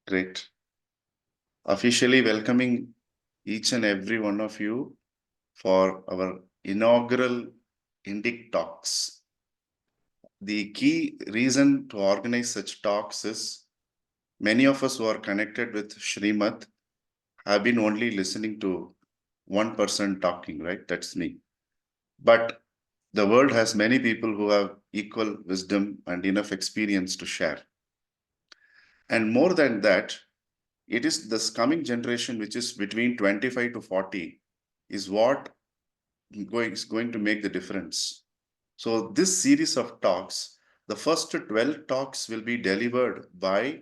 Great. Officially welcoming each and every one of you for our inaugural Indic Talks. The key reason to organize such talks is many of us who are connected with Shrimath have been only listening to one person talking, right? That's me. But the world has many people who have equal wisdom and enough experience to share. And more than that, it is this coming generation, which is between 25 to 40, is what is going to make the difference. So this series of talks, the first 12 talks will be delivered by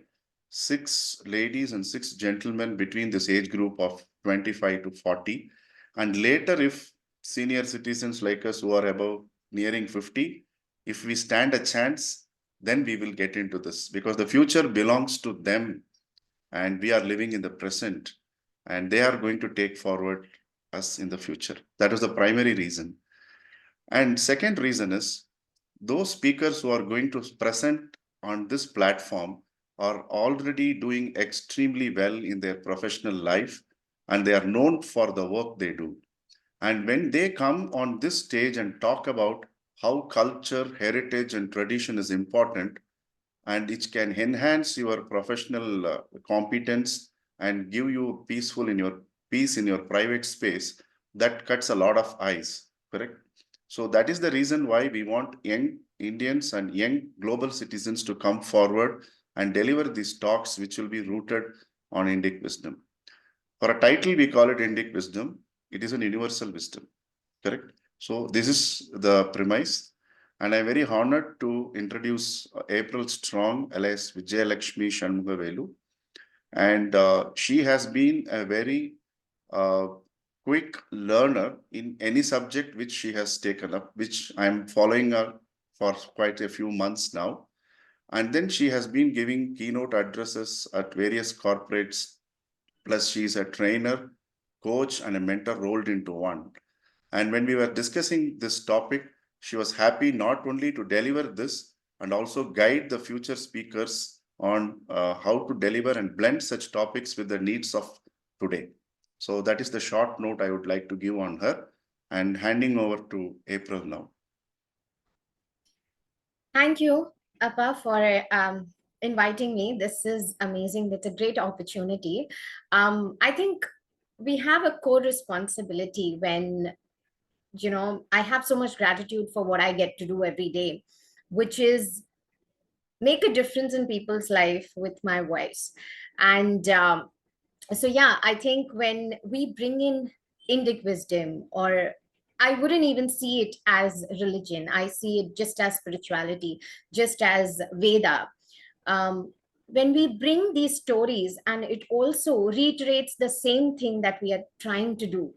6 ladies and 6 gentlemen between this age group of 25 to 40. And later, if senior citizens like us who are above nearing 50, if we stand a chance, then we will get into this because the future belongs to them and we are living in the present and they are going to take forward us in the future. That is the primary reason. And second reason is those speakers who are going to present on this platform are already doing extremely well in their professional life and they are known for the work they do. And when they come on this stage and talk about how culture, heritage, and tradition is important, and it can enhance your professional competence and give you peace in your private space, that cuts a lot of eyes, correct? So that is the reason why we want young Indians and young global citizens to come forward and deliver these talks, which will be rooted on Indic wisdom. For a title, we call it Indic wisdom. It is an universal wisdom, correct? So this is the premise. And I'm very honored to introduce April Strong, alias Vijayalakshmi Shanmugavelu. And she has been a very uh, quick learner in any subject which she has taken up, which I'm following her for quite a few months now. And then she has been giving keynote addresses at various corporates. Plus, she is a trainer, coach, and a mentor rolled into one. And when we were discussing this topic, she was happy not only to deliver this and also guide the future speakers on how to deliver and blend such topics with the needs of today. So that is the short note I would like to give on her, and handing over to April now. Thank you, Appa, for inviting me. This is amazing. It's a great opportunity. I think we have a core responsibility when, I have so much gratitude for what I get to do every day, which is make a difference in people's life with my voice. And so, yeah, I think when we bring in Indic wisdom, or I wouldn't even see it as religion, I see it just as spirituality, just as Veda. When we bring these stories, and it also reiterates the same thing that we are trying to do,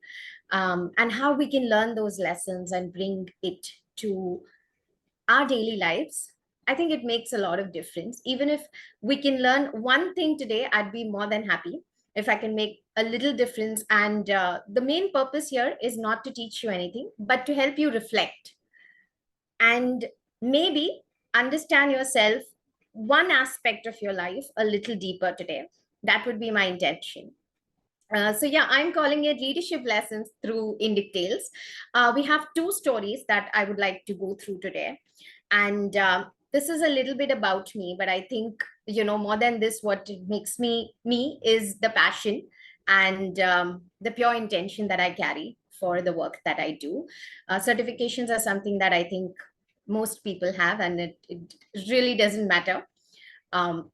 and how we can learn those lessons and bring it to our daily lives, I think it makes a lot of difference. Even if we can learn one thing today, I'd be more than happy if I can make a little difference. And the main purpose here is not to teach you anything, but to help you reflect and maybe understand yourself, one aspect of your life, a little deeper today. That would be my intention. So yeah, I'm calling it leadership lessons through Indic Tales. We have two stories that I would like to go through today, and this is a little bit about me. But I think, more than this, what makes me is the passion and the pure intention that I carry for the work that I do. Certifications are something that I think most people have, and it really doesn't matter. Um,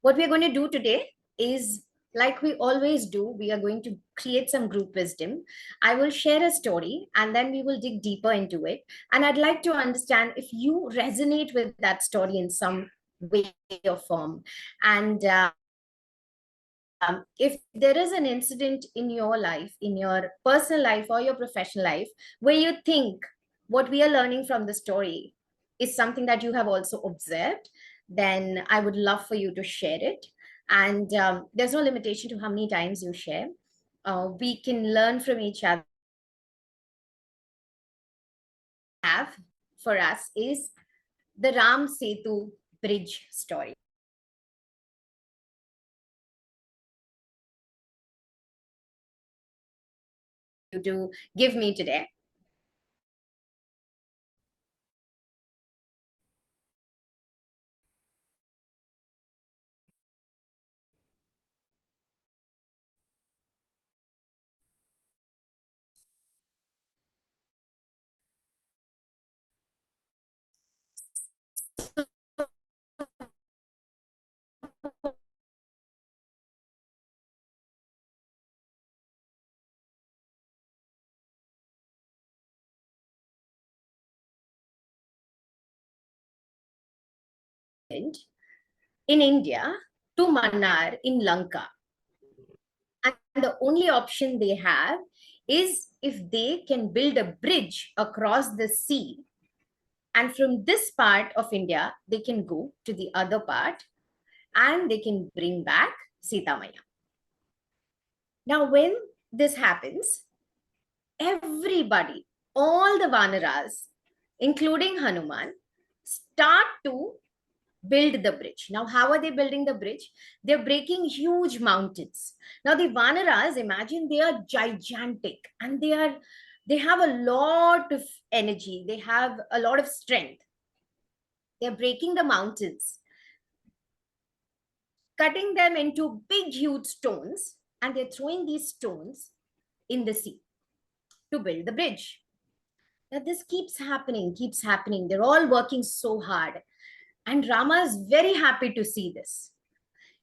what we're going to do today is, like we always do, we are going to create some group wisdom. I will share a story and then we will dig deeper into it. And I'd like to understand if you resonate with that story in some way or form. And if there is an incident in your life, in your personal life or your professional life, where you think what we are learning from the story is something that you have also observed, then I would love for you to share it. And there's no limitation to how many times you share. We can learn from each other. Have for us is the Ram Setu bridge story. to give me today. In India to Mannar in Lanka. And the only option they have is if they can build a bridge across the sea. And from this part of India, they can go to the other part and they can bring back Sita Maya. Now, when this happens, everybody, all the Vanaras, including Hanuman, start to build the bridge. Now, how are they building the bridge? They're breaking huge mountains. Now, the Vanaras, imagine they are gigantic and they have a lot of energy. They have a lot of strength. They're breaking the mountains, cutting them into big, huge stones, and they're throwing these stones in the sea to build the bridge. Now, this keeps happening, keeps happening. They're all working so hard. And Rama is very happy to see this.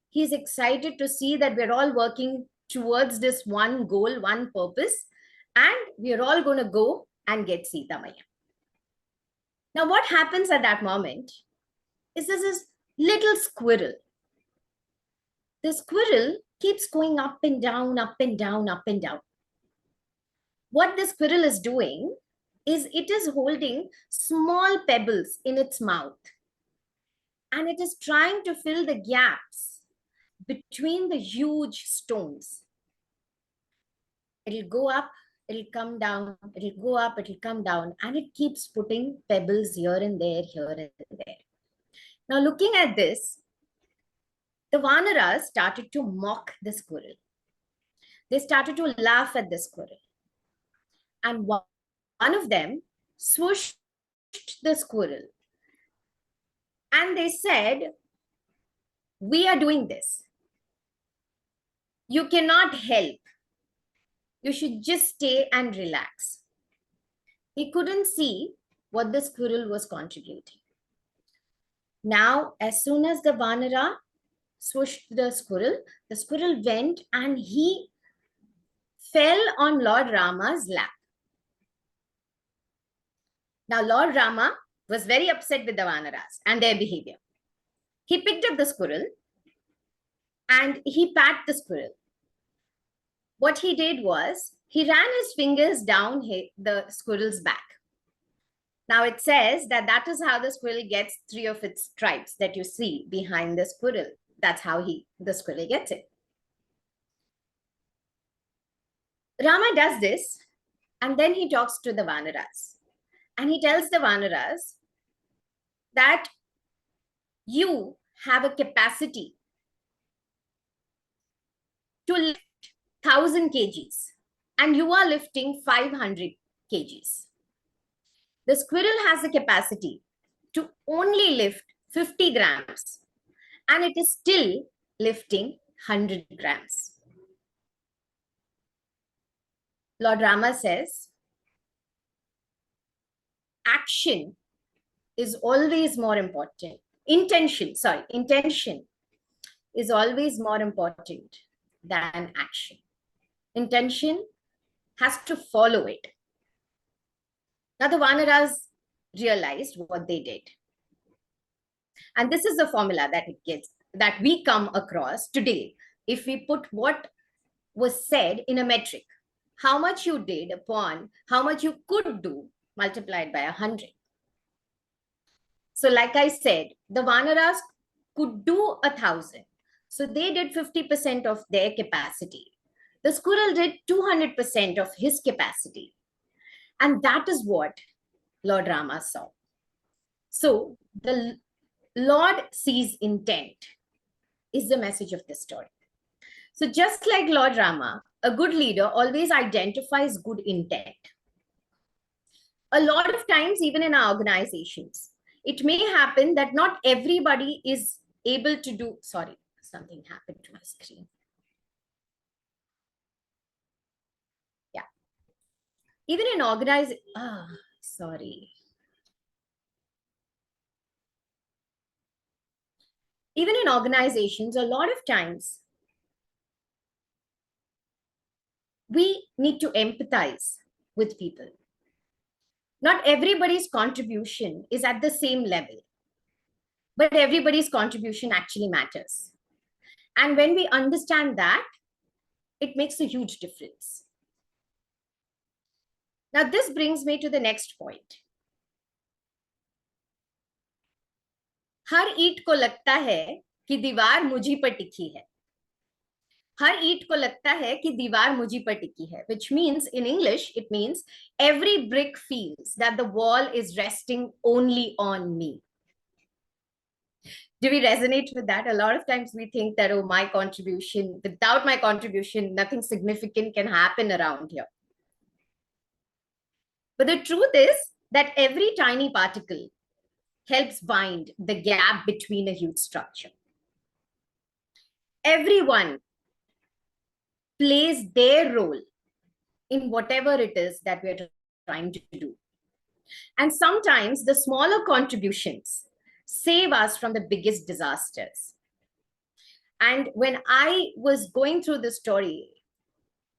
He's excited to see that we're all working towards this one goal, one purpose, and we're all going to go and get Sita Maya. Now, what happens at that moment is this little squirrel. The squirrel keeps going up and down, up and down, up and down. What the squirrel is doing is it is holding small pebbles in its mouth, and it is trying to fill the gaps between the huge stones. It'll go up, it'll come down, it'll go up, it'll come down, and it keeps putting pebbles here and there, here and there. Now, looking at this, the Vanaras started to mock the squirrel. They started to laugh at the squirrel. And one of them swooshed the squirrel. And they said, "We are doing this. You cannot help. You should just stay and relax." He couldn't see what the squirrel was contributing. Now, as soon as the Vanara swooshed the squirrel went and he fell on Lord Rama's lap. Now, Lord Rama was very upset with the Vanaras and their behavior. He picked up the squirrel and he patted the squirrel. What he did was he ran his fingers down the squirrel's back. Now it says that is how the squirrel gets 3 of its stripes that you see behind the squirrel. That's how the squirrel gets it. Rama does this and then he talks to the Vanaras. And he tells the Vanaras that you have a capacity to lift 1,000 kgs and you are lifting 500 kgs. The squirrel has the capacity to only lift 50 grams and it is still lifting 100 grams. Lord Rama says, action is always more important. Intention is always more important than action. Intention has to follow it. Now the Vanaras realized what they did. And this is the formula that we come across today. If we put what was said in a metric, how much you did upon how much you could do multiplied by 100. So like I said, the Vanaras could do 1,000. So they did 50% of their capacity. The squirrel did 200% of his capacity. And that is what Lord Rama saw. So the Lord sees intent is the message of this story. So just like Lord Rama, a good leader always identifies good intent. A lot of times, even in our organizations, it may happen that not everybody is able to do, sorry, something happened to my screen. Yeah. Even in sorry. Even in organizations, a lot of times, we need to empathize with people. Not everybody's contribution is at the same level, but everybody's contribution actually matters. And when we understand that, it makes a huge difference. Now, this brings me to the next point. हर ईंट को लगता है कि दीवार मुझी पर टिकी है. हर ईंट को लगता है कि दीवार मुझी पर टिकी है, which means in English, it means every brick feels that the wall is resting only on me. Do we resonate with that? A lot of times we think that, oh, my contribution, without my contribution, nothing significant can happen around here. But the truth is that every tiny particle helps bind the gap between a huge structure. Everyone plays their role in whatever it is that we're trying to do. And sometimes the smaller contributions save us from the biggest disasters. And when I was going through this story,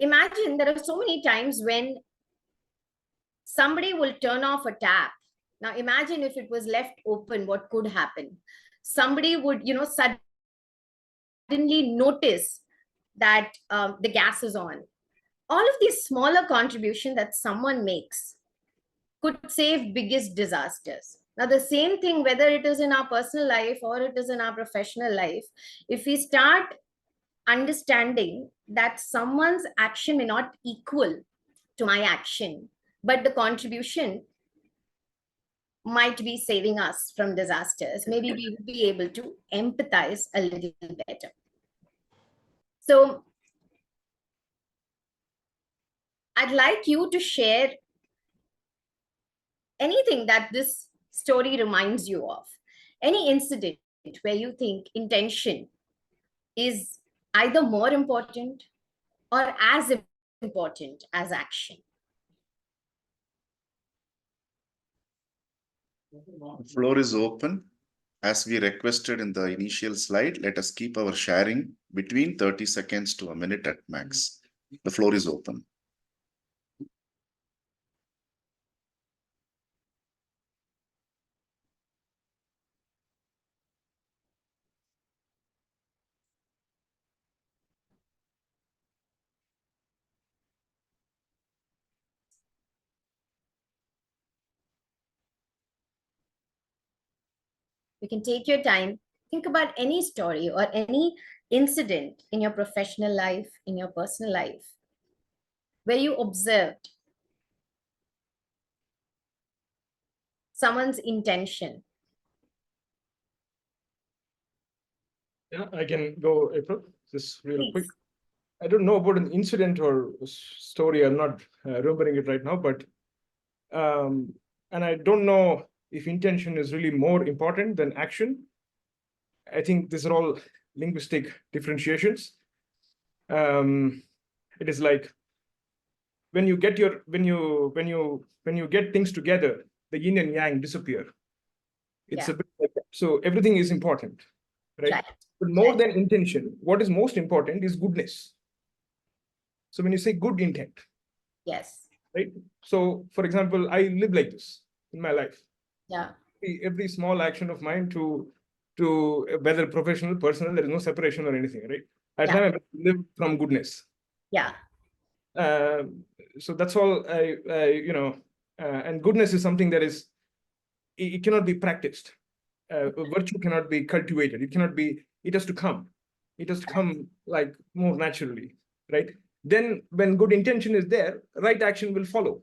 imagine there are so many times when somebody will turn off a tap. Now imagine if it was left open, what could happen? Somebody would, suddenly notice that the gas is on. All of these smaller contributions that someone makes could save biggest disasters. Now, the same thing, whether it is in our personal life or it is in our professional life, if we start understanding that someone's action may not equal to my action, but the contribution might be saving us from disasters, maybe we will be able to empathize a little better. So I'd like you to share anything that this story reminds you of, any incident where you think intention is either more important or as important as action. The floor is open. As we requested in the initial slide, let us keep our sharing between 30 seconds to a minute at max. The floor is open. You can take your time, think about any story or any incident in your professional life, in your personal life, where you observed someone's intention. Yeah, I can go, April, just real Please. quick. I don't know about an incident or story. I'm not remembering it right now, but and I don't know if intention is really more important than action. I think these are all linguistic differentiations. It is like when you get things together, the yin and yang disappear. It's a bit like that. So everything is important, right? But more than intention, what is most important is goodness. So when you say good intent, yes, right? So for example, I live like this in my life. Yeah. Every small action of mine to whether professional, personal, there is no separation or anything, right? I try to live from goodness. Yeah. So that's all and goodness is something that is, it cannot be practiced. Virtue cannot be cultivated. It has to come. It has to come like more naturally, right? Then when good intention is there, right action will follow.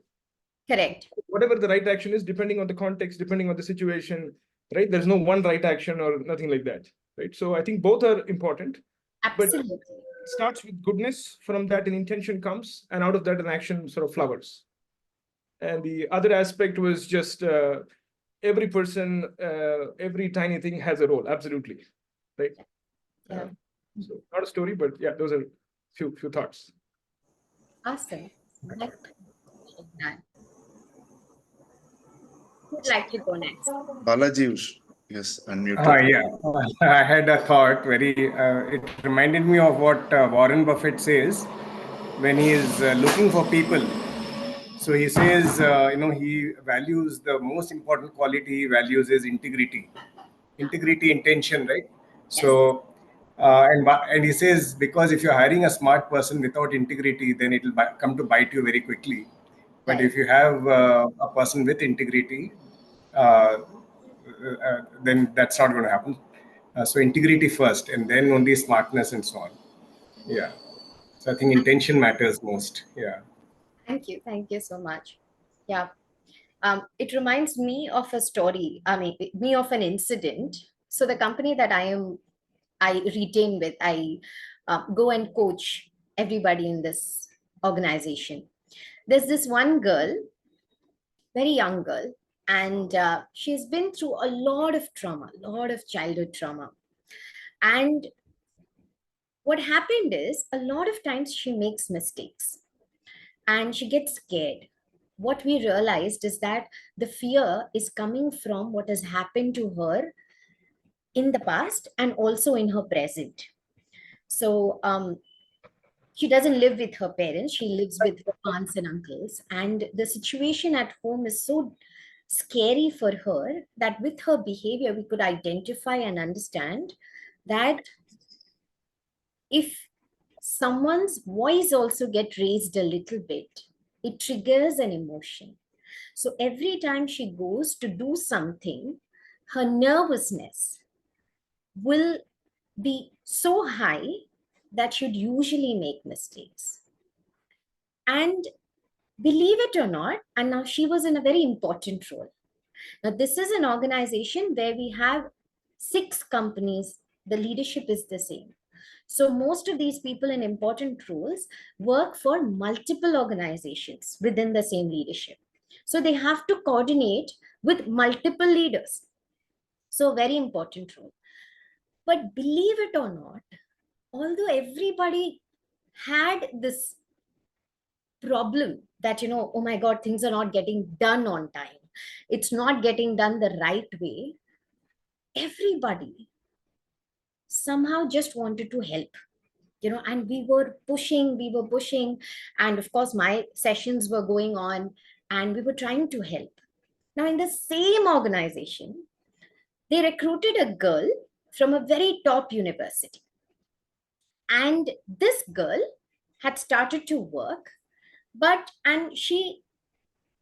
Correct. Whatever the right action is, depending on the context, depending on the situation, right? There's no one right action or nothing like that, right? So I think both are important. Absolutely. starts with goodness. From that, an intention comes, and out of that, an action sort of flowers. And the other aspect was just every person, every tiny thing has a role. Absolutely, right? Yeah. So not a story, but yeah, those are few thoughts. Awesome. Who'd like to go next? Balaji, yes, unmuted. Yeah, I had a thought. It reminded me of what Warren Buffett says when he is looking for people. So he says, he values the most important quality he values is integrity, intention, right? So, and he says, because if you're hiring a smart person without integrity, then it'll come to bite you very quickly. But Right. if you have a person with integrity, then that's not going to happen. So integrity first, and then only smartness and so on. Yeah. So I think intention matters most. Yeah. Thank you. Thank you so much. Yeah. It reminds me of a story. I mean, me of an incident. So the company that I retain with, I go and coach everybody in this organization. There's this one girl, very young girl, and she's been through a lot of trauma, a lot of childhood trauma. And what happened is a lot of times she makes mistakes and she gets scared. What we realized is that the fear is coming from what has happened to her in the past and also in her present. So she doesn't live with her parents, she lives with aunts and uncles. And the situation at home is so scary for her that with her behavior, we could identify and understand that if someone's voice also get raised a little bit, it triggers an emotion. So every time she goes to do something, her nervousness will be so high that she'd usually make mistakes. And believe it or not, and now she was in a very important role. Now, this is an organization where we have 6 companies, the leadership is the same. So most of these people in important roles work for multiple organizations within the same leadership. So they have to coordinate with multiple leaders. So very important role. But believe it or not, although everybody had this problem that, oh my God, things are not getting done on time, it's not getting done the right way, everybody somehow just wanted to help. And we were pushing, and of course my sessions were going on and we were trying to help. Now in the same organization, they recruited a girl from a very top university, and this girl had started to work, and she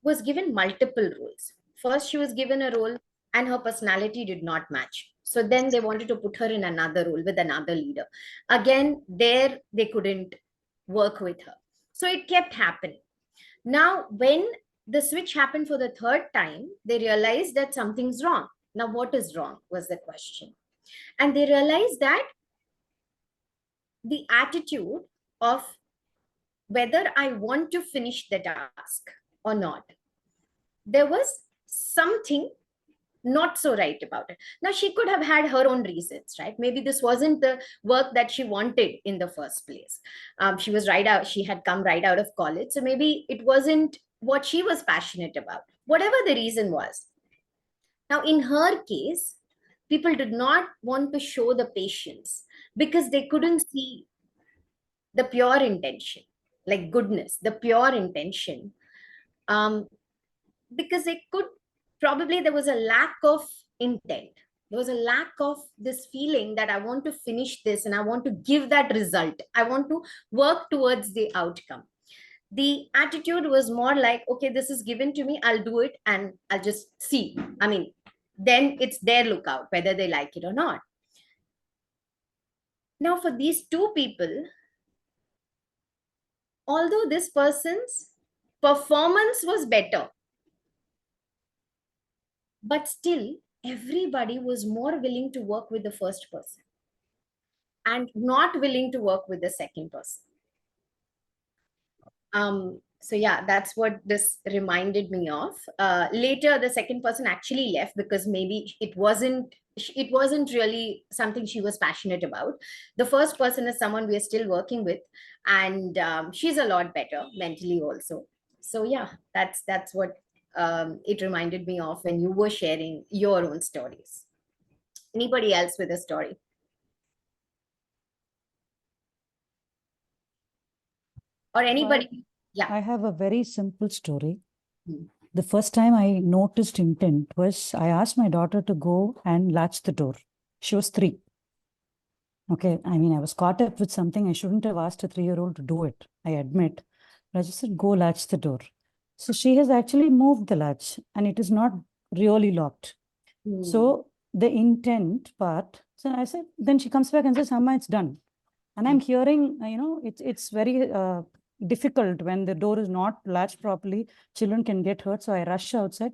was given multiple roles. First she was given a role and her personality did not match, so then they wanted to put her in another role with another leader. Again, there they couldn't work with her, so it kept happening. Now when the switch happened for the third time, they realized that something's wrong. Now what is wrong was the question, and they realized that the attitude of whether I want to finish the task or not, there was something not so right about it. Now, she could have had her own reasons, right? Maybe this wasn't the work that she wanted in the first place. She was right out, she had come right out of college. So maybe it wasn't what she was passionate about, whatever the reason was. Now, in her case, people did not want to show the patience because they couldn't see the pure intention, like goodness, the pure intention. Because they could probably, there was a lack of intent, there was a lack of this feeling that I want to finish this and I want to give that result, I want to work towards the outcome. The attitude was more like, okay, this is given to me, I'll do it and I'll just see. I mean, then it's their lookout whether they like it or not. Now for these 2 people, although this person's performance was better, but still everybody was more willing to work with the first person. and not willing to work with the second person. So yeah, that's what this reminded me of. Later, the second person actually left because maybe it wasn't really something she was passionate about. The first person is someone we are still working with, and she's a lot better mentally also. So yeah, that's what it reminded me of when you were sharing your own stories. Anybody else with a story? Or anybody? Yeah. I have a very simple story. Hmm. The first time I noticed intent was I asked my daughter to go and latch the door. She was 3. Okay, I mean, I was caught up with something. I shouldn't have asked a 3-year-old to do it, I admit. But I just said, go latch the door. So she has actually moved the latch and it is not really locked. Hmm. So the intent part, so I said, then she comes back and says, Amma, it's done. And I'm hearing, it's very difficult when the door is not latched properly. Children can get hurt. So I rush outside.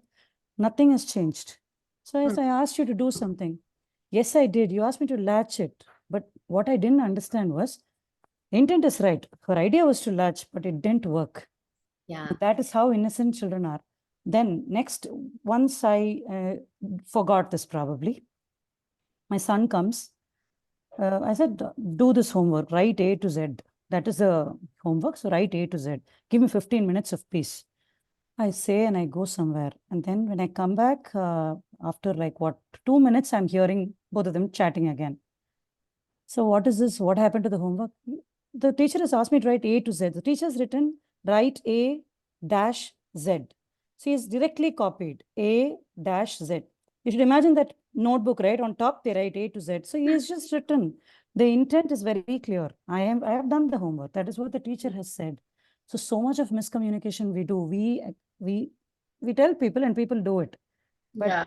Nothing has changed. So I asked you to do something. Yes, I did. You asked me to latch it. But what I didn't understand was, intent is right. Her idea was to latch, but it didn't work. Yeah. That is how innocent children are. Then next, once I forgot this probably, my son comes. I said, do this homework, write A to Z. That is the homework. So write A to Z. Give me 15 minutes of peace. I say and I go somewhere. And then when I come back, after 2 minutes, I'm hearing both of them chatting again. So what is this? What happened to the homework? The teacher has asked me to write A to Z. The teacher has written, write A dash Z. So he's directly copied A dash Z. You should imagine that notebook, right? On top, they write A to Z. So he has just written. The intent is very clear. I have done the homework. That is what the teacher has said. So much of miscommunication we do. We tell people and people do it. But Yeah.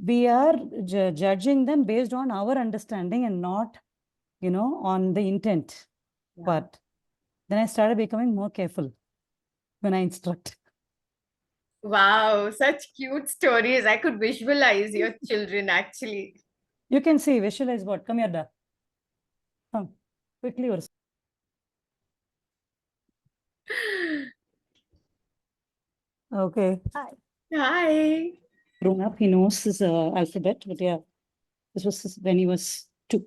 we are judging them based on our understanding and not, on the intent. Yeah. But then I started becoming more careful when I instruct. Wow, such cute stories. I could visualize your children actually. You can see, visualize what? Come here, Da. Come, quickly. Okay. Hi. Grown up, he knows his alphabet, but yeah, this was when he was 2.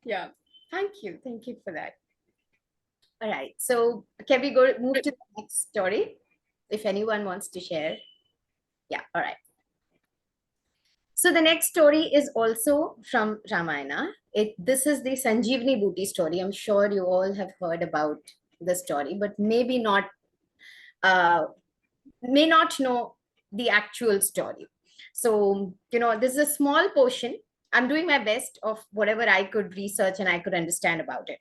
Yeah. Thank you. Thank you for that. All right. So can we move to the next story? If anyone wants to share. Yeah. All right. So the next story is also from Ramayana. This is the Sanjeevani Booty story. I'm sure you all have heard about the story, but maybe not, may not know the actual story. So, this is a small portion. I'm doing my best of whatever I could research and I could understand about it.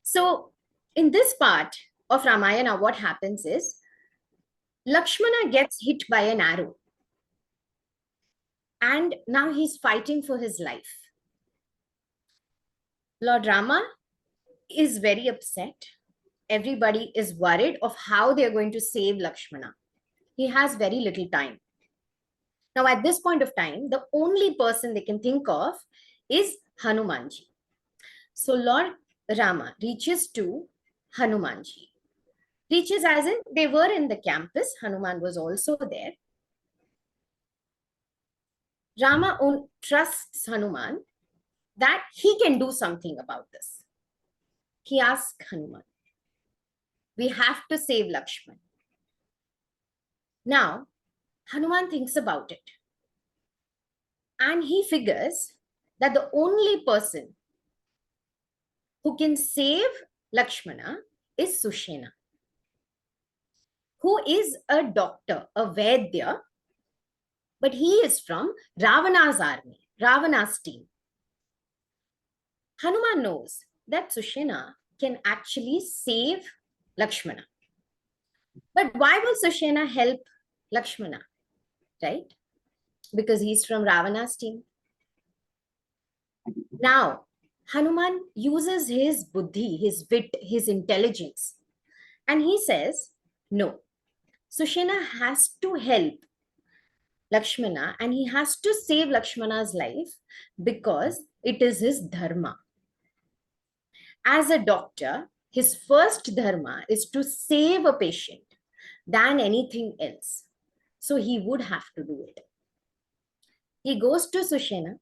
So in this part of Ramayana, what happens is Lakshmana gets hit by an arrow. And now he's fighting for his life. Lord Rama is very upset. Everybody is worried of how they're going to save Lakshmana. He has very little time. Now, at this point of time, the only person they can think of is Hanumanji. So Lord Rama reaches to Hanumanji. Reaches as in they were in the campus. Hanuman was also there. Rama trusts Hanuman that he can do something about this. He asks Hanuman, we have to save Lakshman. Now, Hanuman thinks about it. And he figures that the only person who can save Lakshmana is Sushena, who is a doctor, a Vaidya, but he is from Ravana's army, Ravana's team. Hanuman knows that Sushena can actually save Lakshmana. But why will Sushena help Lakshmana, right? Because he's from Ravana's team. Now, Hanuman uses his buddhi, his wit, his intelligence. And he says, no, Sushena has to help Lakshmana, and he has to save Lakshmana's life because it is his dharma. As a doctor, his first dharma is to save a patient than anything else. So he would have to do it. He goes to Sushena.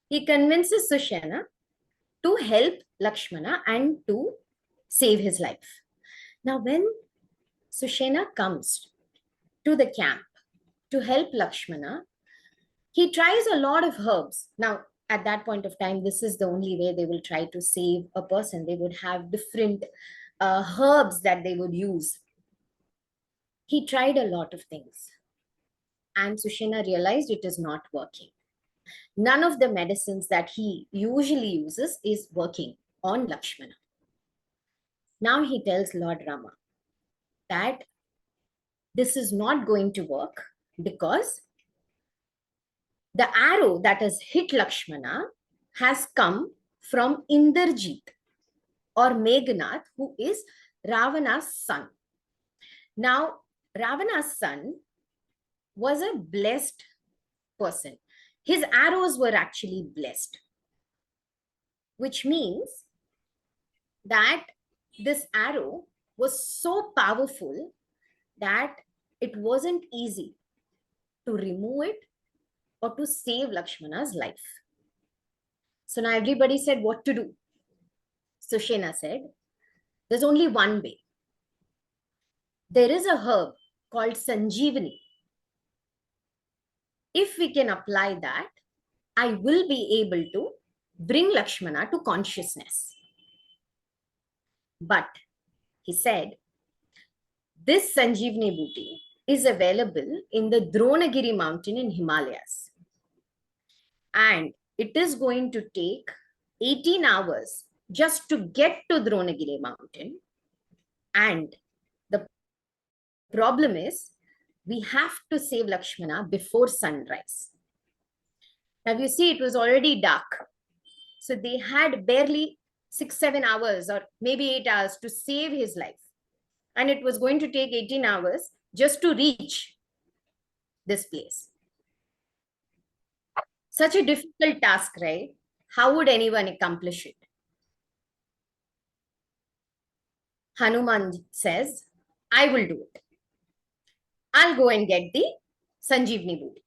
He convinces Sushena to help Lakshmana and to save his life. Now, when Sushena comes to the camp to help Lakshmana, he tries a lot of herbs. Now, at that point of time, this is the only way they will try to save a person. They would have different herbs that they would use. He tried a lot of things. And Sushena realized it is not working. None of the medicines that he usually uses is working on Lakshmana. Now he tells Lord Rama that this is not going to work because the arrow that has hit Lakshmana has come from Indrajit or Meghnath, who is Ravana's son. Now, Ravana's son was a blessed person. His arrows were actually blessed, which means that this arrow was so powerful that it wasn't easy to remove it or to save Lakshmana's life. So now everybody said what to do. Sushena said, there's only one way. There is a herb called Sanjeevani. If we can apply that, I will be able to bring Lakshmana to consciousness. But he said, this Sanjeevani booty is available in the Dronagiri mountain in Himalayas. And it is going to take 18 hours just to get to Dronagiri mountain. And the problem is, we have to save Lakshmana before sunrise. Now you see, it was already dark. So they had barely 6-7 hours or maybe 8 hours to save his life. And it was going to take 18 hours just to reach this place. Such a difficult task, right? How would anyone accomplish it? Hanuman says, I will do it. I'll go and get the Sanjeevani booty.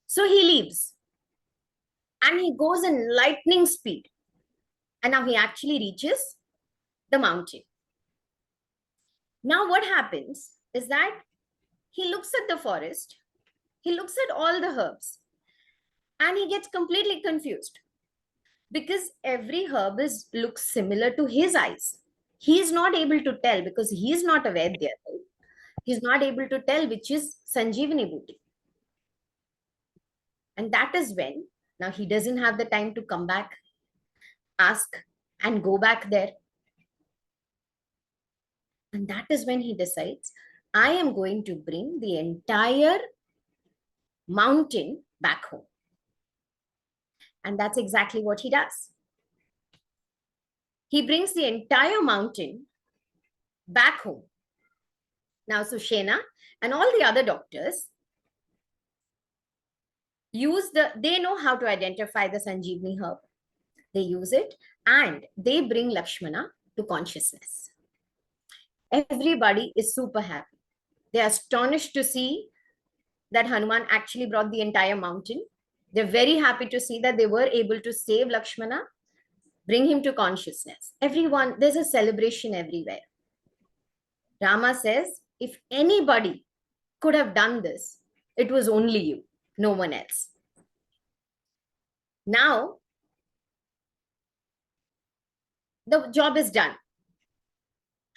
So he leaves and he goes in lightning speed. And now he actually reaches the mountain. Now what happens is that he looks at the forest, he looks at all the herbs, and he gets completely confused because every herb looks similar to his eyes. He is not able to tell because he is not aware there. Right? He's not able to tell which is Sanjeevani booty. And that is when, now he doesn't have the time to come back, ask, and go back there. And that is when he decides, I am going to bring the entire mountain back home. And that's exactly what he does. He brings the entire mountain back home. Now Sushena and all the other doctors they know how to identify the Sanjeevani herb. They use it and they bring Lakshmana to consciousness. Everybody is super happy. They are astonished to see that Hanuman actually brought the entire mountain. They're very happy to see that they were able to save Lakshmana, bring him to consciousness. Everyone, there's a celebration everywhere. Rama says, if anybody could have done this, it was only you, no one else. Now, the job is done.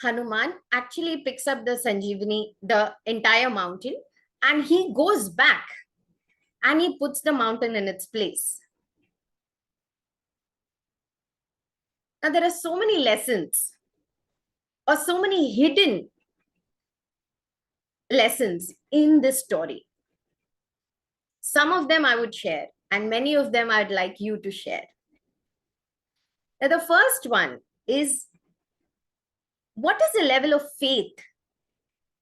Hanuman actually picks up the Sanjeevani, the entire mountain, and he goes back and he puts the mountain in its place. Now, there are so many lessons or so many hidden lessons in this story. Some of them I would share, and many of them I'd like you to share. Now, the first one is, what is the level of faith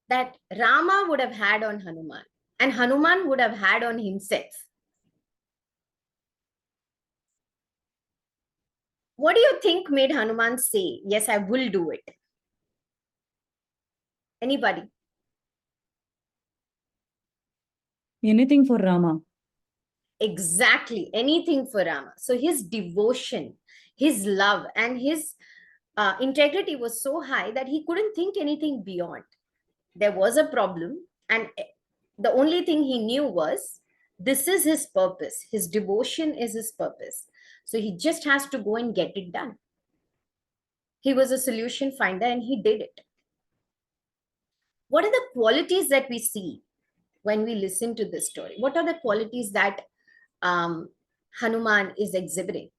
that Rama would have had on Hanuman and Hanuman would have had on himself? What do you think made Hanuman say, yes, I will do it? Anybody? Anything for Rama. Exactly, anything for Rama. So his devotion, his love, and his integrity was so high that he couldn't think anything beyond. There was a problem, and the only thing he knew was this is his purpose. His devotion is his purpose. So he just has to go and get it done. He was a solution finder and he did it. What are the qualities that we see when we listen to this story? What are the qualities that Hanuman is exhibiting?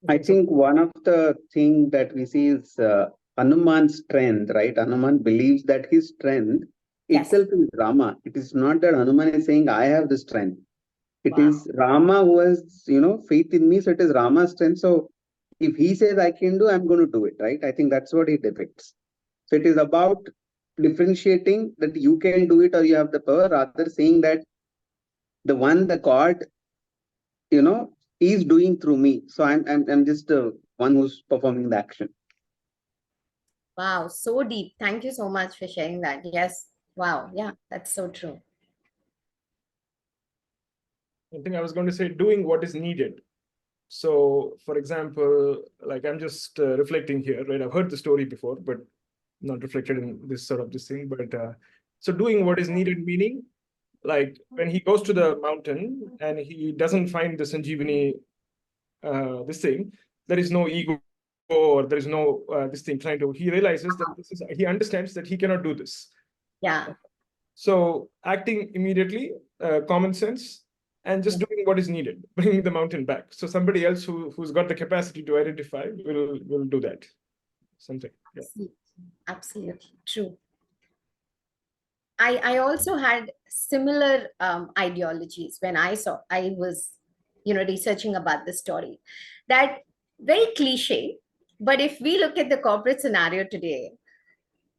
I think one of the thing that we see is Hanuman's strength, right? Hanuman believes that his strength Yes. itself is Rama. It is not that Hanuman is saying, I have the strength. It Wow. is Rama who has, faith in me. So it is Rama's strength. So if he says I can do, I'm going to do it, right? I think that's what he depicts. So it is about differentiating that you can do it or you have the power, rather saying that the one, the God, is doing through me. So I'm just the one who's performing the action. Wow, so deep. Thank you so much for sharing that. Yes. Wow. Yeah, that's so true. I think I was going to say doing what is needed. So, for example, like I'm just reflecting here, right? I've heard the story before, but not reflected in this sort of this thing. But so doing what is needed, meaning like when he goes to the mountain and he doesn't find the Sanjeevani, this thing, there is no ego or there is no this thing trying to, he realizes that he understands that he cannot do this. Yeah. So acting immediately, common sense, and just doing what is needed, bringing the mountain back. So somebody else who's got the capacity to identify will do that. Something. Yeah. Absolutely true. I also had similar ideologies when I was, researching about the story. That very cliche, but if we look at the corporate scenario today,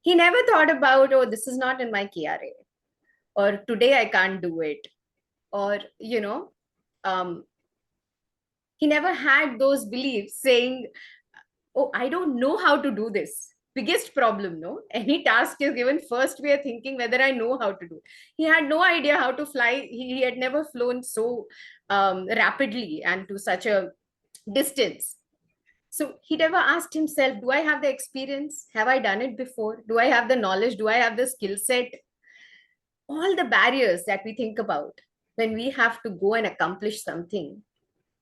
he never thought about, oh, this is not in my KRA, or today I can't do it, or he never had those beliefs saying, oh, I don't know how to do this. Biggest problem, no? Any task is given, first we are thinking whether I know how to do. He had no idea how to fly. He had never flown so rapidly and to such a distance. So he never asked himself, do I have the experience? Have I done it before? Do I have the knowledge? Do I have the skill set? All the barriers that we think about when we have to go and accomplish something.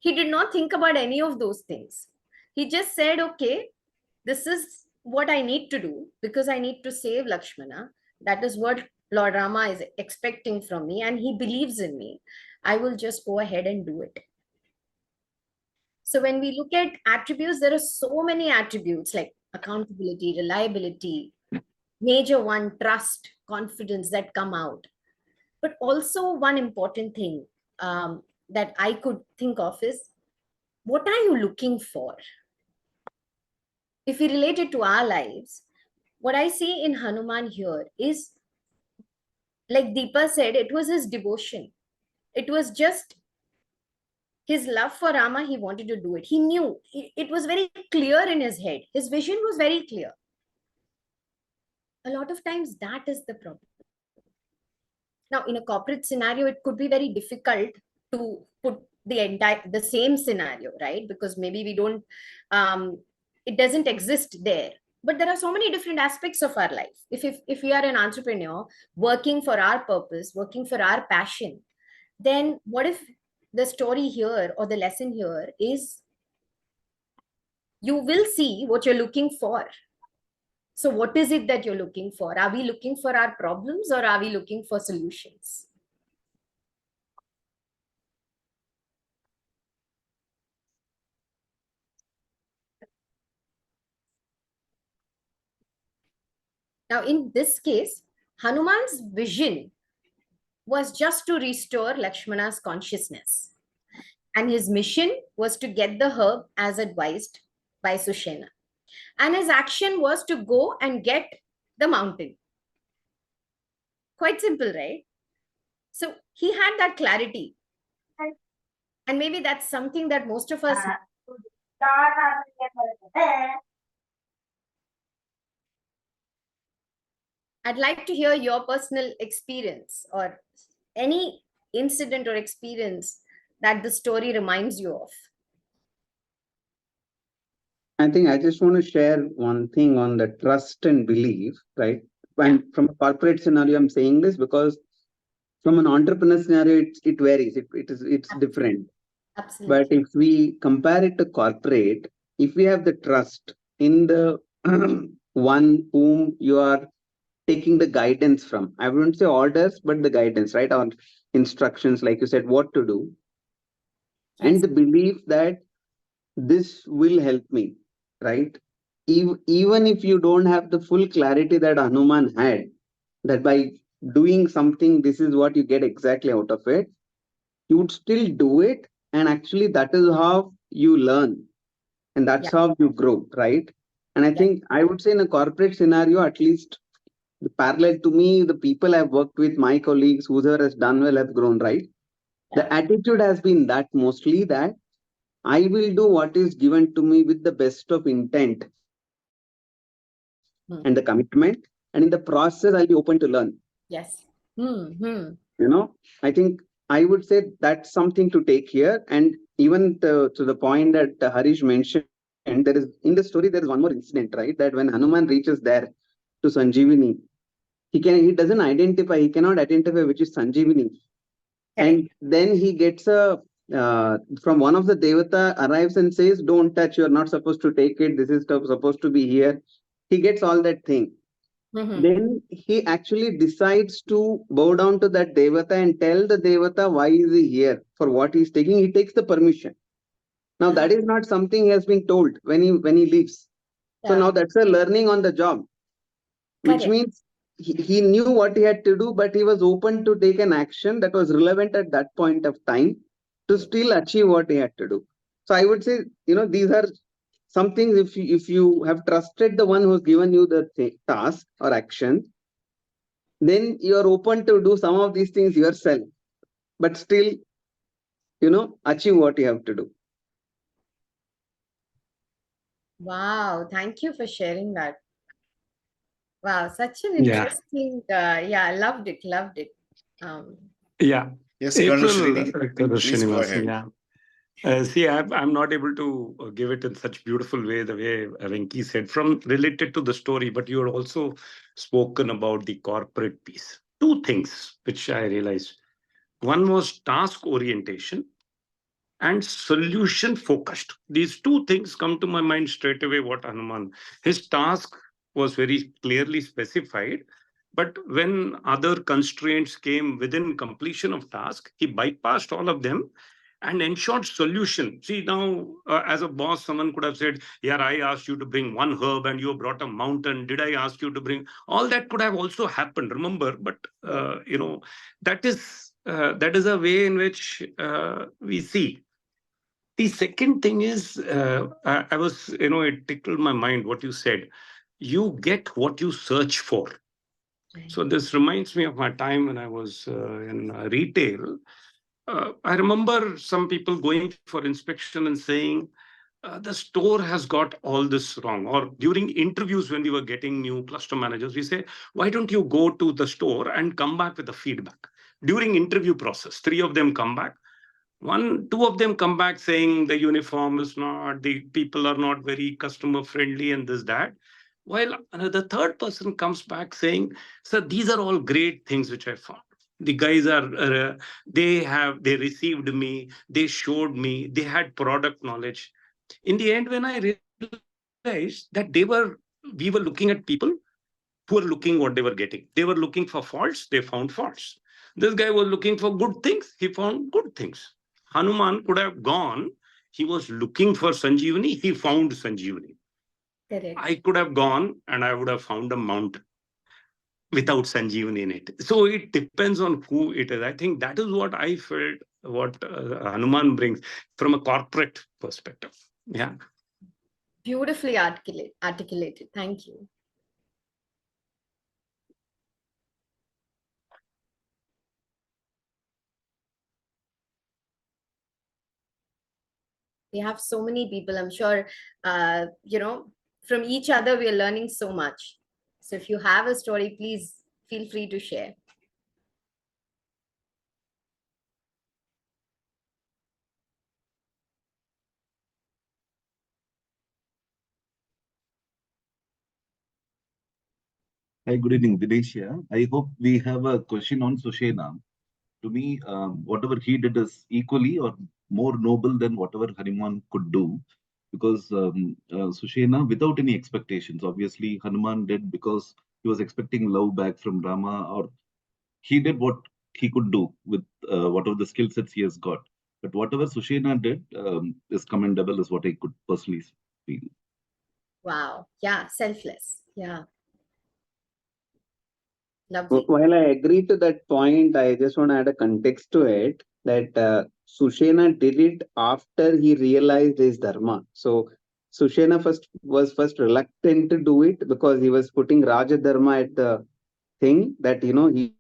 He did not think about any of those things. He just said, okay, this is what I need to do because I need to save Lakshmana. That is what Lord Rama is expecting from me, and he believes in me. I will just go ahead and do it. So when we look at attributes, there are so many attributes like accountability, reliability, major one, trust, confidence that come out. But also one important thing that I could think of is, what are you looking for? If we relate it to our lives, what I see in Hanuman here is, like Deepa said, it was his devotion. It was just his love for Rama. He wanted to do it. He knew it was very clear in his head. His vision was very clear. A lot of times that is the problem. Now, in a corporate scenario, it could be very difficult to put the same scenario, right? Because maybe we don't, it doesn't exist there. But there are so many different aspects of our life. If we are an entrepreneur working for our purpose, working for our passion, then what if the story here or the lesson here is, you will see what you're looking for. So what is it that you're looking for? Are we looking for our problems or are we looking for solutions? Now, in this case, Hanuman's vision was just to restore Lakshmana's consciousness. And his mission was to get the herb as advised by Sushena. And his action was to go and get the mountain. Quite simple, right? So he had that clarity. And maybe that's something that most of us. I'd like to hear your personal experience or any incident or experience that the story reminds you of. I think I just want to share one thing on the trust and belief, right? And from a corporate scenario, I'm saying this because from an entrepreneur scenario, it varies. It's different. Absolutely. But if we compare it to corporate, if we have the trust in the one whom you are taking the guidance from, I wouldn't say orders, but the guidance, right? Or instructions, like you said, what to do. Yes. And the belief that this will help me, right? Even if you don't have the full clarity that Hanuman had, that by doing something, this is what you get exactly out of it, you would still do it. And actually, that is how you learn. And that's how you grow, right? And I think I would say in a corporate scenario, at least the parallel to me, the people I've worked with, my colleagues, whoever has done well, have grown, right? The attitude has been that mostly that I will do what is given to me with the best of intent and the commitment. And in the process, I'll be open to learn. Yes. I think I would say that's something to take here. And even to the point that Harish mentioned, there is in the story, there is one more incident, right? That when Hanuman reaches there to Sanjeevani, he cannot identify which is Sanjeevani. And then he gets from one of the Devata arrives and says, don't touch, you're not supposed to take it. This is supposed to be here. He gets all that thing. Then he actually decides to bow down to that Devata and tell the Devata why is he here, for what he's taking. He takes the permission. Now that is not something he has been told when he leaves. So now that's a learning on the job, which means he knew what he had to do, but he was open to take an action that was relevant at that point of time to still achieve what he had to do. So I would say, these are some things. If you have trusted the one who's given you the task or action, then you are open to do some of these things yourself, but still, achieve what you have to do. Wow, thank you for sharing that. Wow, such an interesting, I loved it. Yes, April, Colonel please go ahead. See, I'm not able to give it in such beautiful way, the way Venki said, from related to the story, but you had also spoken about the corporate piece. Two things which I realized. One was task orientation and solution focused. These two things come to my mind straight away. What Hanuman, his task was very clearly specified, but when other constraints came within completion of task, he bypassed all of them and ensured solution. See, now as a boss, someone could have said, yeah, I asked you to bring one herb and you brought a mountain. Did I ask you to bring? All that could have also happened, remember, but that is a way in which we see. The second thing is, I was, it tickled my mind what you said. You get what you search for. So this reminds me of my time when I was in retail. I remember some people going for inspection and saying, the store has got all this wrong. Or during interviews, when we were getting new cluster managers, we say, why don't you go to the store and come back with the feedback? During interview process, 3 of them come back. 2 of them come back saying the uniform is not, the people are not very customer friendly and this, that. While the third person comes back saying, sir, these are all great things which I found. The guys are, they received me, they showed me, they had product knowledge. In the end, when I realized that we were looking at people who were looking what they were getting. They were looking for faults, they found faults. This guy was looking for good things, he found good things. Hanuman could have gone, he was looking for Sanjeevani, he found Sanjeevani. Correct. I could have gone and I would have found a mountain. without Sanjeevani in it. So it depends on who it is. I think that is what I felt, what Hanuman brings from a corporate perspective. Yeah. Beautifully articulated. Thank you. We have so many people. I'm sure, from each other, we are learning so much. So if you have a story, please feel free to share. Hi, good evening, Dinesh here. I hope we have a question on Sushena. To me, whatever he did is equally or more noble than whatever Hanuman could do. Because Sushena, without any expectations, obviously Hanuman did because he was expecting love back from Rama, or he did what he could do with whatever the skill sets he has got. But whatever Sushena did is commendable, is what I could personally feel. Wow. Yeah. Selfless. Yeah. Lovely. While I agree to that point, I just want to add a context to it that Sushena did it after he realized his dharma. So Sushena was first reluctant to do it because he was putting Raja Dharma at the thing that he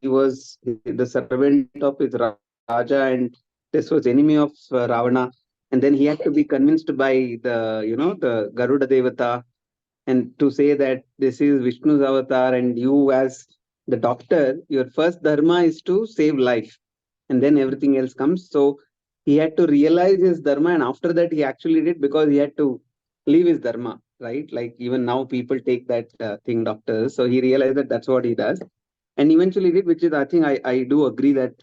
was the servant of his Raja, and this was enemy of Ravana. And then he had to be convinced by the Garuda Devata, and to say that this is Vishnu's avatar, and you as the doctor, your first dharma is to save life, and then everything else comes. So he had to realize his dharma, and after that he actually did, because he had to leave his dharma, right? Like even now people take that thing, doctors. So he realized that that's what he does, and eventually did, which is, I think, I do agree that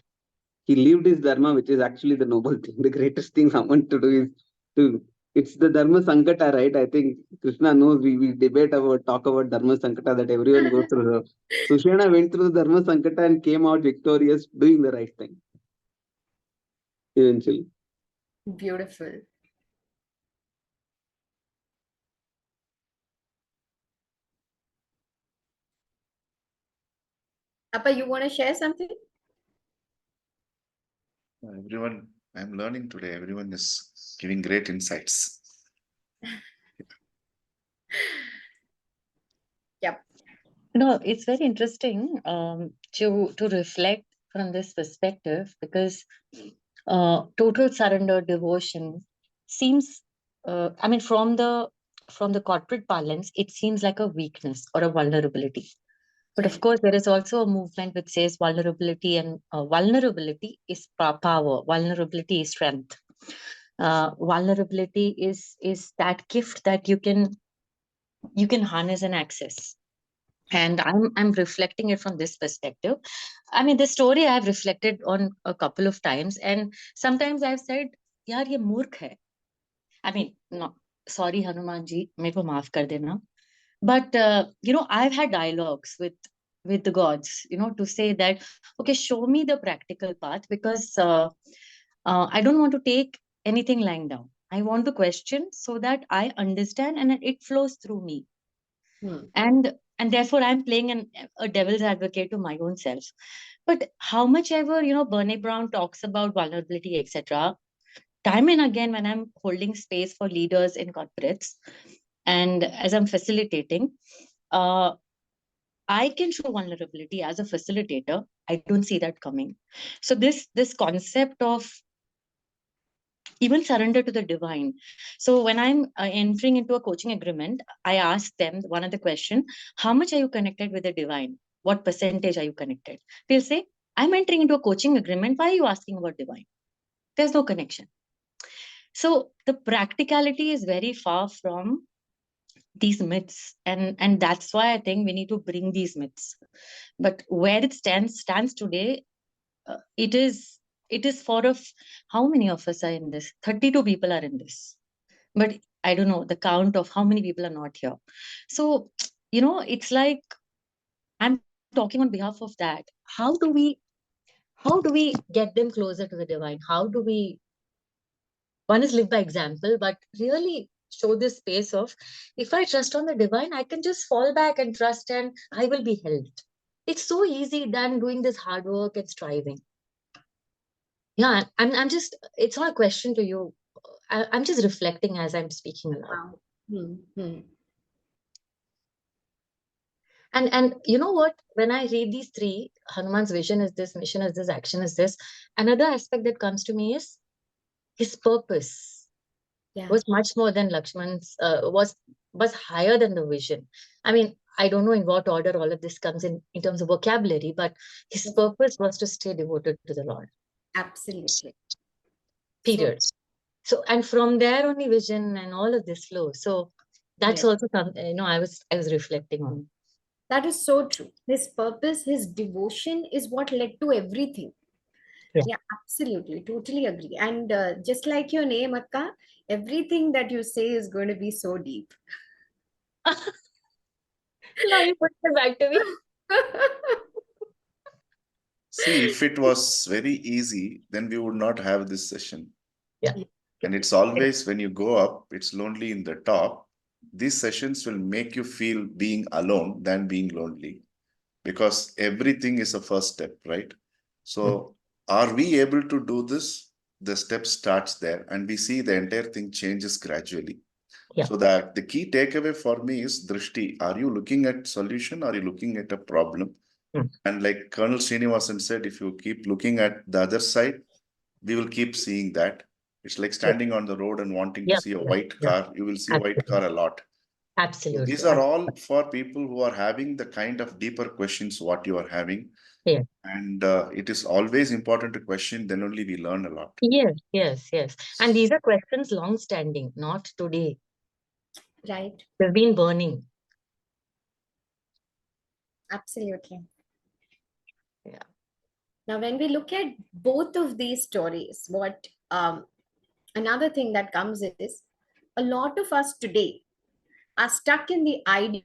he lived his dharma, which is actually the noble thing. The greatest thing someone to do is to, it's the dharma sankata, right? I think Krishna knows, we debate about, talk about dharma sankata that everyone goes through. So Sushena went through the dharma sankata and came out victorious, doing the right thing eventually. Beautiful. Appa, you want to share something? Everyone, I'm learning today. Everyone is giving great insights. Yep. It's very interesting to reflect from this perspective, because total surrender, devotion seems, I mean, from the corporate parlance, it seems like a weakness or a vulnerability. But of course, there is also a movement which says vulnerability, and vulnerability is power. Vulnerability is strength. Vulnerability is that gift that you can harness and access. And I'm reflecting it from this perspective. I mean, this story I've reflected on a couple of times, and sometimes I've said, "Yaar, ye murkh hai." I mean, no, sorry, Hanuman ji, meko maaf kar dena. But I've had dialogues with the gods, to say that, okay, show me the practical path, because I don't want to take anything lying down. I want to question so that I understand and it flows through me. And therefore I'm playing a devil's advocate to my own self. But how much ever Bernie Brown talks about vulnerability, etc., time and again when I'm holding space for leaders in corporates, and as I'm facilitating, I can show vulnerability as a facilitator. I don't see that coming. So this concept of even surrender to the divine. So when I'm entering into a coaching agreement, I ask them one of the question: how much are you connected with the divine? What percentage are you connected? They'll say, I'm entering into a coaching agreement. Why are you asking about divine? There's no connection. So the practicality is very far from these myths, and that's why I think we need to bring these myths. But where it stands today, it is for of how many of us are in this? 32 people are in this, but I don't know the count of how many people are not here. So it's like I'm talking on behalf of that. How do we get them closer to the divine? How do we, one is live by example, but really show this space of, if I trust on the divine, I can just fall back and trust, and I will be held. It's so easy than doing this hard work and striving. Yeah, I'm just, it's not a question to you. I'm just reflecting as I'm speaking aloud. Wow. Hmm. And you know what? When I read these three, Hanuman's vision is this, mission is this, action is this. Another aspect that comes to me is his purpose Yeah. was much more than Lakshman's, was higher than the vision. I mean, I don't know in what order all of this comes in terms of vocabulary, but his purpose was to stay devoted to the Lord. Absolutely. Period. So, and from there only vision and all of this flows. So that's Yeah. also something, you know, I was reflecting on. That is so true. His purpose, his devotion is what led to everything. Yeah. Absolutely. Totally agree. And just like your name, Akka, everything that you say is going to be so deep. Now you put it back to me. See, if it was very easy, then we would not have this session. Yeah. And it's always when you go up, it's lonely in the top. These sessions will make you feel being alone than being lonely, because everything is a first step, right? So are we able to do this? The step starts there, and we see the entire thing changes gradually. Yeah. So that the key takeaway for me is drishti. Are you looking at solution? Are you looking at a problem? And like Colonel Srinivasan said, if you keep looking at the other side, we will keep seeing that. It's like standing on the road and wanting to see a white car. You will see a white car a lot. So Absolutely. these are all for people who are having the kind of deeper questions what you are having. Yeah. And it is always important to question, then only we learn a lot. Yes. And these are questions long standing, not today. Right. They've been burning. Absolutely. Yeah. Now, when we look at both of these stories, what another thing that comes is a lot of us today are stuck in the idea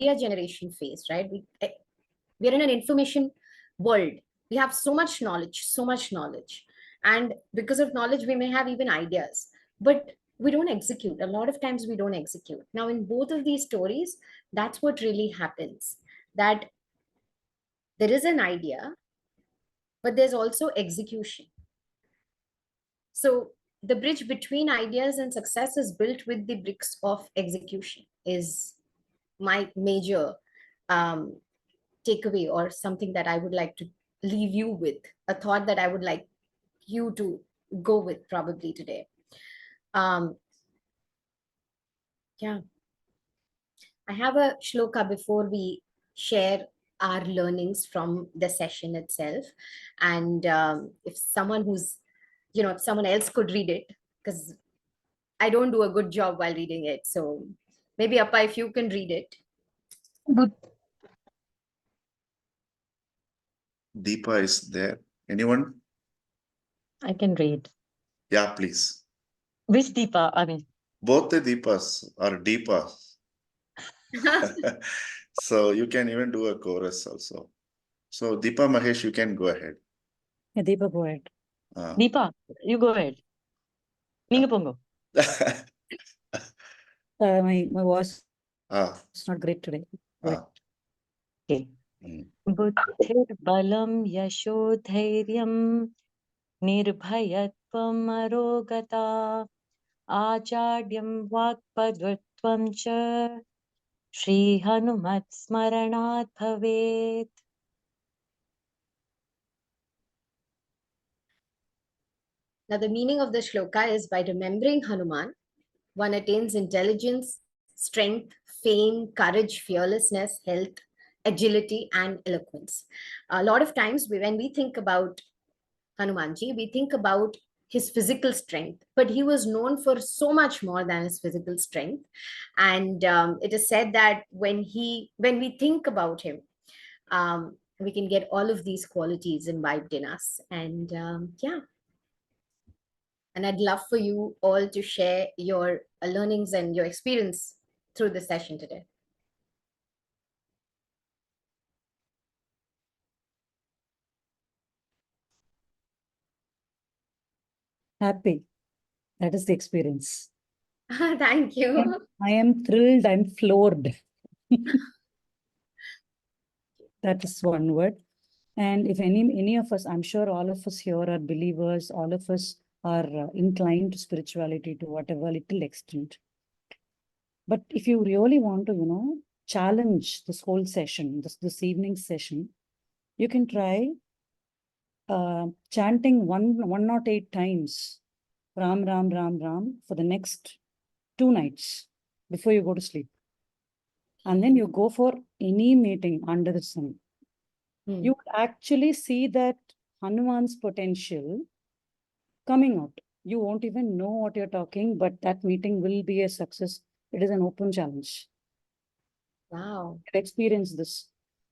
generation phase, right? We're in an information world. We have so much knowledge. And because of knowledge, we may have even ideas, but we don't execute. A lot of times we don't execute. Now, in both of these stories, that's what really happens, that there is an idea, but there's also execution. So the bridge between ideas and success is built with the bricks of execution, is my major takeaway, or something that I would like to leave you with, a thought that I would like you to go with probably today. Yeah. I have a shloka before we share our learnings from the session itself. And if someone who's, if someone else could read it, because I don't do a good job while reading it. So maybe Appa, if you can read it. Good. Deepa is there. Anyone? I can read. Yeah, please. Which Deepa? I mean, Both the Deepas are Deepas. So you can even do a chorus also. So Deepa Mahesh, you can go ahead. Yeah, Deepa, go ahead. Deepa, you go ahead. Ninga pongo. My voice is not great today. Okay. Buddhir-balam yashodhairyam nirbhayatvam arogata acharyam vakpadvatvam cha Shri Hanumat smaranat bhavet. Now, the meaning of the shloka is, by remembering Hanuman, one attains intelligence, strength, fame, courage, fearlessness, health, agility, and eloquence. A lot of times when we think about Hanumanji, we think about his physical strength, but he was known for so much more than his physical strength. And it is said that when we think about him, we can get all of these qualities imbibed in us. And and I'd love for you all to share your learnings and your experience through the session today. Happy. That is the experience. Thank you. I am thrilled. I'm floored. That is one word. And if any of us, I'm sure all of us here are believers, all of us are inclined to spirituality to whatever little extent. But if you really want to, challenge this whole session, this evening session, you can try chanting 108 times Ram, Ram, Ram, Ram for the next 2 nights before you go to sleep. And then you go for any meeting under the sun. You would actually see that Hanuman's potential coming out. You won't even know what you're talking, but that meeting will be a success. It is an open challenge. Wow. Experience this.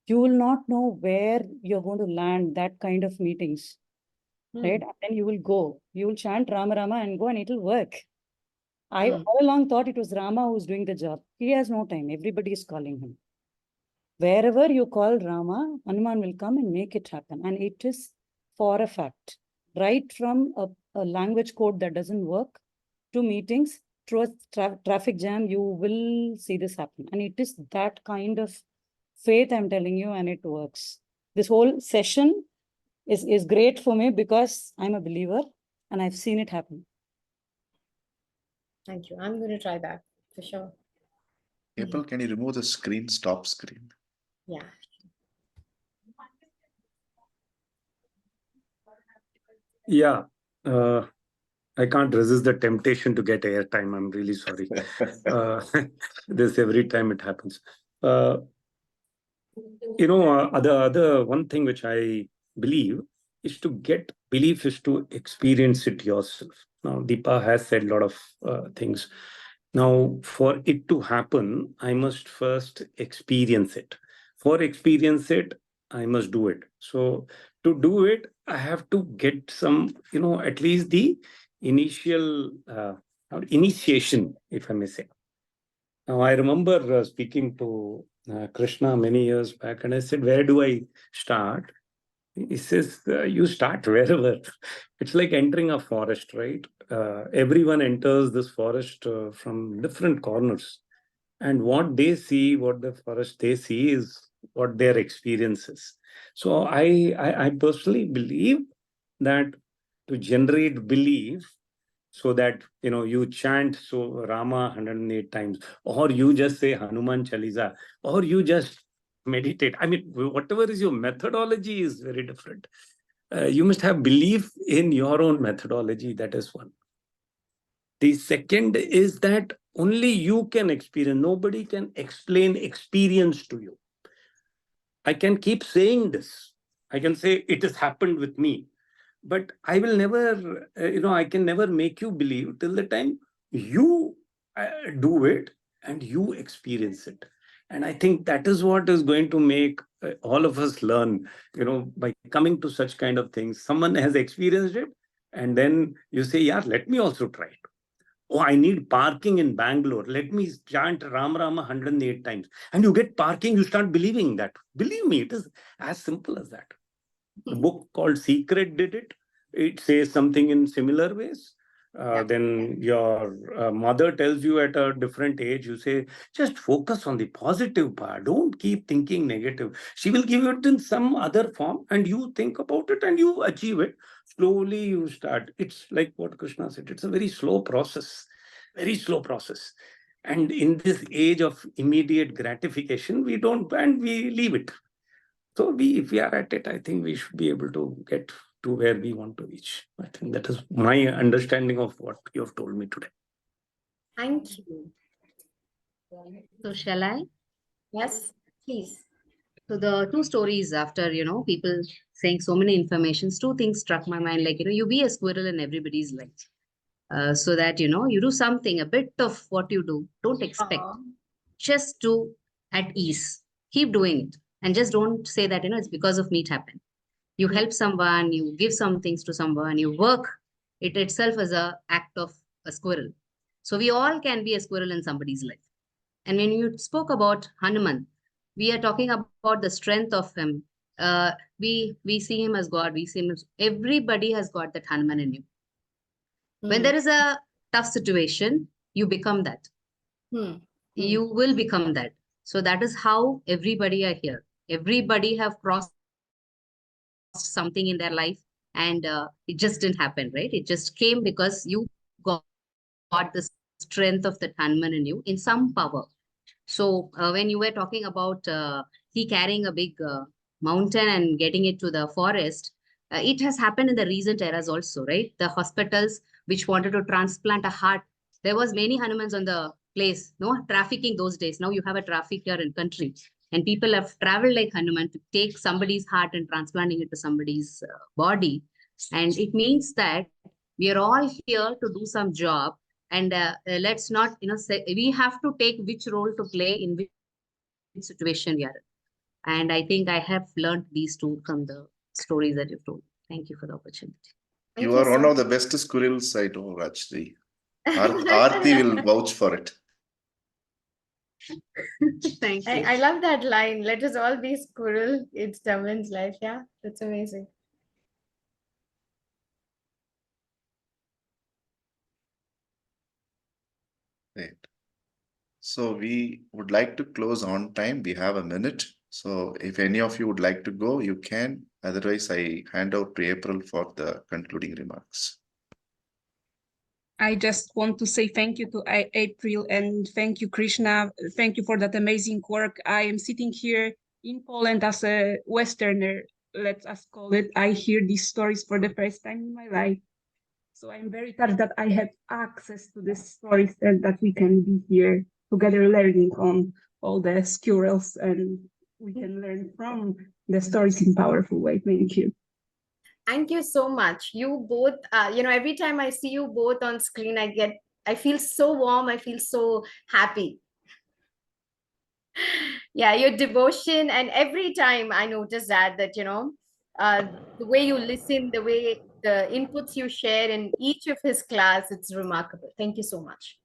You will not know where you're going to land that kind of meetings, right? And then you will go. You will chant Rama Rama and go, and it will work. I all along thought it was Rama who's doing the job. He has no time. Everybody is calling him. Wherever you call Rama, Hanuman will come and make it happen. And it is for a fact. Right from a language code that doesn't work to meetings, through a traffic jam, you will see this happen. And it is that kind of faith, I'm telling you, and it works. This whole session is great for me because I'm a believer and I've seen it happen. Thank you. I'm going to try that for sure. April, can you remove the screen, stop screen? Yeah. Yeah. I can't resist the temptation to get airtime. I'm really sorry. This every time it happens. Other one thing which I believe is to get belief is to experience it yourself. Now, Deepa has said a lot of things. Now, for it to happen, I must first experience it. For experience it, I must do it. So to do it, I have to get some, at least the initial initiation, if I may say. Now, I remember speaking to Krishna many years back, and I said, where do I start? He says, you start wherever. It's like entering a forest, right? Everyone enters this forest from different corners. And what they see, what the forest they see is what their experience is. So I personally believe that to generate belief, so that you chant Rama 108 times, or you just say Hanuman Chalisa, or you just meditate. I mean, whatever is your methodology is very different. You must have belief in your own methodology. That is one. The second is that only you can experience. Nobody can explain experience to you. I can keep saying this. I can say it has happened with me. But I will never, I can never make you believe till the time you do it and you experience it. And I think that is what is going to make all of us learn, by coming to such kind of things. Someone has experienced it, and then you say, yeah, let me also try it. Oh, I need parking in Bangalore. Let me chant Ram Rama 108 times. And you get parking, you start believing that. Believe me, it is as simple as that. The book called Secret did it. It says something in similar ways. Then your mother tells you at a different age, you say, just focus on the positive part. Don't keep thinking negative. She will give it in some other form, and you think about it and you achieve it. Slowly you start. It's like what Krishna said. It's a very slow process. Very slow process. And in this age of immediate gratification, we don't, and we leave it. So if we are at it, I think we should be able to get to where we want to reach. I think that is my understanding of what you have told me today. Thank you. So shall I? Yes, please. So the two stories after, people saying so many informations, two things struck my mind. Like, you be a squirrel in everybody's life. So that, you do something, a bit of what you do. Don't expect. Just do at ease. Keep doing it. And just don't say that, it's because of me it happened. You help someone, you give some things to someone, you work. It itself is an act of a squirrel. So we all can be a squirrel in somebody's life. And when you spoke about Hanuman, we are talking about the strength of him. We see him as God. We see him as everybody has got that Hanuman in you. When there is a tough situation, you become that. You will become that. So that is how everybody are here. Everybody have crossed something in their life, and it just didn't happen, right? It just came because you got the strength of the Hanuman in you in some power. So when you were talking about he carrying a big mountain and getting it to the forest, it has happened in the recent eras also, right? The hospitals which wanted to transplant a heart, there was many Hanumans on the place, no trafficking those days. Now you have a traffic here in country, and people have traveled like Hanuman to take somebody's heart and transplanting it to somebody's body. And it means that we are all here to do some job, and let's not, say we have to take which role to play in which situation we are in. And I think I have learned these two from the stories that you've told. Thank you for the opportunity. You are one of the best squirrels I know, Rajshri. Aarti will vouch for it. Thank you. I love that line. Let us all be squirrel. It's someone's life. Yeah, that's amazing. Great. So we would like to close on time. We have a minute. So if any of you would like to go, you can. Otherwise, I hand out to April for the concluding remarks. I just want to say thank you to April and thank you, Krishna. Thank you for that amazing work. I am sitting here in Poland as a Westerner, let us call it. I hear these stories for the first time in my life. So I'm very touched that I have access to these stories and that we can be here together learning on all the squirrels, and we can learn from the stories in a powerful way. Thank you. Thank you so much. You both, every time I see you both on screen, I feel so warm. I feel so happy. Yeah, your devotion, and every time I notice that, the way you listen, the way the inputs you share in each of his class, it's remarkable. Thank you so much.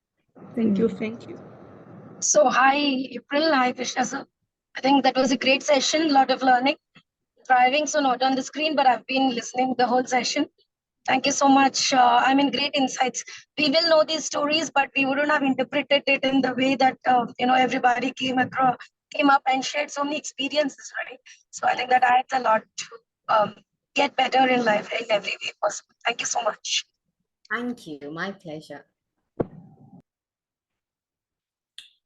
Thank you. Thank you. So hi, April. Hi, Krishna sir. I think that was a great session, a lot of learning. Driving, so not on the screen, but I've been listening the whole session. Thank you so much. Great insights. We will know these stories, but we wouldn't have interpreted it in the way that, everybody came up and shared so many experiences, right? So I think that adds a lot to get better in life in every way possible. Thank you so much. Thank you. My pleasure.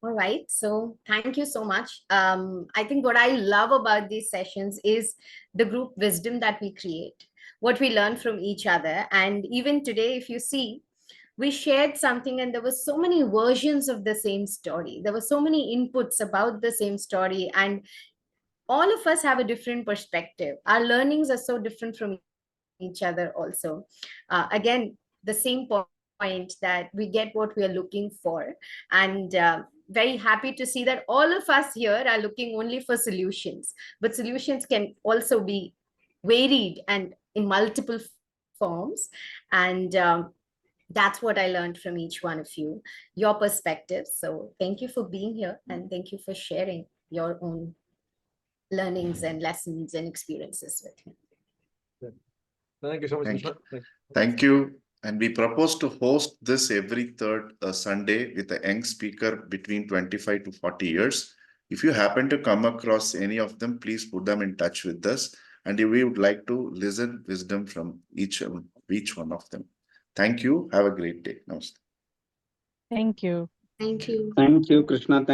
All right. So thank you so much. I think what I love about these sessions is the group wisdom that we create, what we learn from each other. And even today, if you see, we shared something and there were so many versions of the same story. There were so many inputs about the same story. And all of us have a different perspective. Our learnings are so different from each other also. Again, the same point that we get what we are looking for. And very happy to see that all of us here are looking only for solutions, but solutions can also be varied and in multiple forms. And that's what I learned from each one of you, your perspectives. So thank you for being here, and thank you for sharing your own learnings and lessons and experiences with me. Thank you so much. Thank you. And we propose to host this every third Sunday with a young speaker between 25 to 40 years. If you happen to come across any of them, please put them in touch with us. And we would like to listen wisdom from each one of them. Thank you. Have a great day. Namaste. Thank you. Thank you. Thank you, Krishna.